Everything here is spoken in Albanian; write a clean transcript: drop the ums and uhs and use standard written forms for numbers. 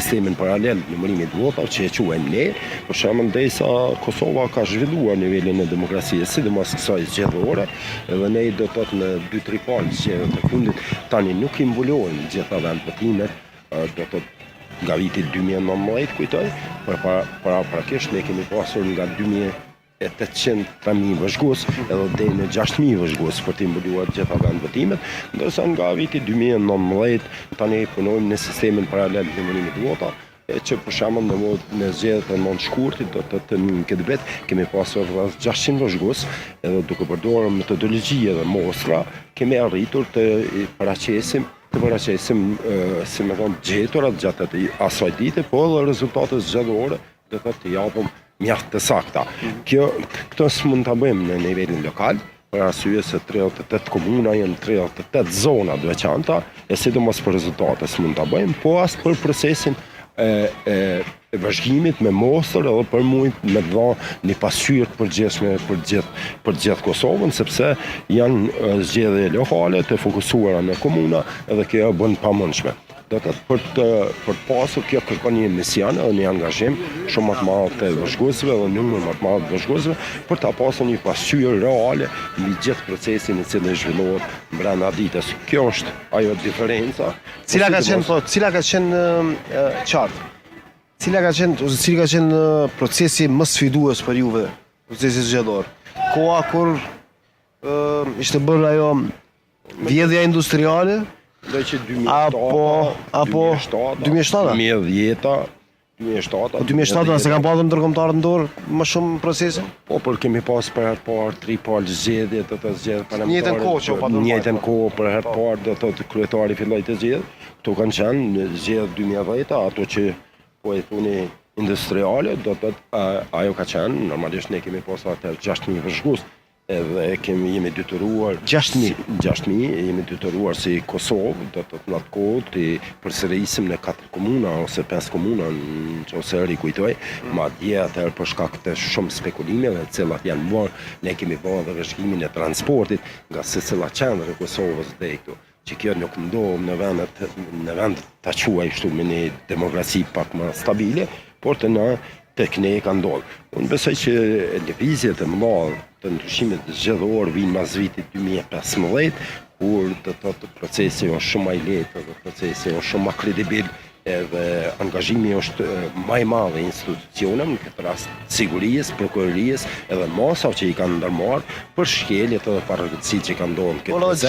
sistemin paralel numërimit votave që e quajmë ne, për shembull ndërsa Kosova ka zhvilluar nivelin e demokracisë, sidomos kësaj zgjedhore, edhe ne do të thotë në 2-3 palë zgjedhjet e fundit tani nuk i mbulojnë gjitha vendvotimet, do të thotë nga viti 2019 kujtoj, paraprakisht ne kemi pasur nga 800.000 vëzhgues edhe deri në 6.000 vëzhgues për të mbuluar gjitha vendvotimet, ndërsa nga viti 2019 tani punojmë në sistemin paralel të numërimit votave, që për shembull në zgjedhjet e mënd shkurtit do të në këtë vit kemi pasur rreth 600 vëzhgues, edhe duke përdorur metodologji dhe mostra kemi arritur të paraqesim si më thonë gjeturat gjatë asaj dite, po edhe rezultatet zgjedhore do të japim mjaft të sakta. Këtë s'mund ta bëjmë në nivelin lokal, për arsye se 38 komuna janë 38 zona të veçanta, e sidomos për rezultate s'mund ta bëjmë, po as për procesin e vazhdimit me mostër edhe për mujt me dha një pasqyrë të përgjithshme për gjithë Kosovën, sepse janë zgjedhje lokale të fokusuara në komuna edhe kjo bën pamundshme. Do të për të pasur kjo kërkon një mision edhe një angazhim shumë më të madh të vëzhguesve dhe numër më të madh të vëzhguesve për ta pasur një pasqyrë reale mbi gjithë procesin i cili zhvillohet brenda ditës. Kjo është ajo diferenca. Cila ka qenë qartë? Cili ka qenë procesi më sfidues për juve, procesi zgjedhor? Koha kur ishte bërë ajo vjedhja industriale? Apo 2007? 2007 se kanë pasur ndërkombëtarët në dorë më shumë procesin? Po, për kemi pas për herë parë 3 palë zgjedhje, do të zgjedhje parlamentare. Në njëjtën kohë për herë parë do të kryetari filloi të zgjedhë. Kto kanë qenë zgjedhjet 2010, ato që po e thoni industriale, do të ajo ka qenë, normalisht ne kemi pasur atë 6.000 vëzhgues. Edhe jemi detyruar 6.000 jemi detyruar si Kosovë, do të në atë kohë të përsërisim në 4 komuna ose 5 komuna nëse rikujtoj, madje atëherë për shkak të shumë spekulimeve të cilat janë bërë, ne kemi bërë edhe vëzhgimin e transportit nga secila qendër e Kosovës deri këtu, që kjo nuk ndodh në vend ta quaj kështu me një demokraci pak më stabile, por të na tek ne ka ndodhur. Unë besoj që lëvizjet e mëdha të ndryshimit zgjedhor vijnë pas vitit 2015, kur do të thotë procesi është shumë më i lehtë dhe procesi është shumë më kredibil edhe angazhimi është më i madh i institucioneve, në këtë rast sigurisë, prokurorisë edhe masave që i kanë ndërmarrë për shkeljet edhe paraqitësitë që kanë ndodhur këtë proces.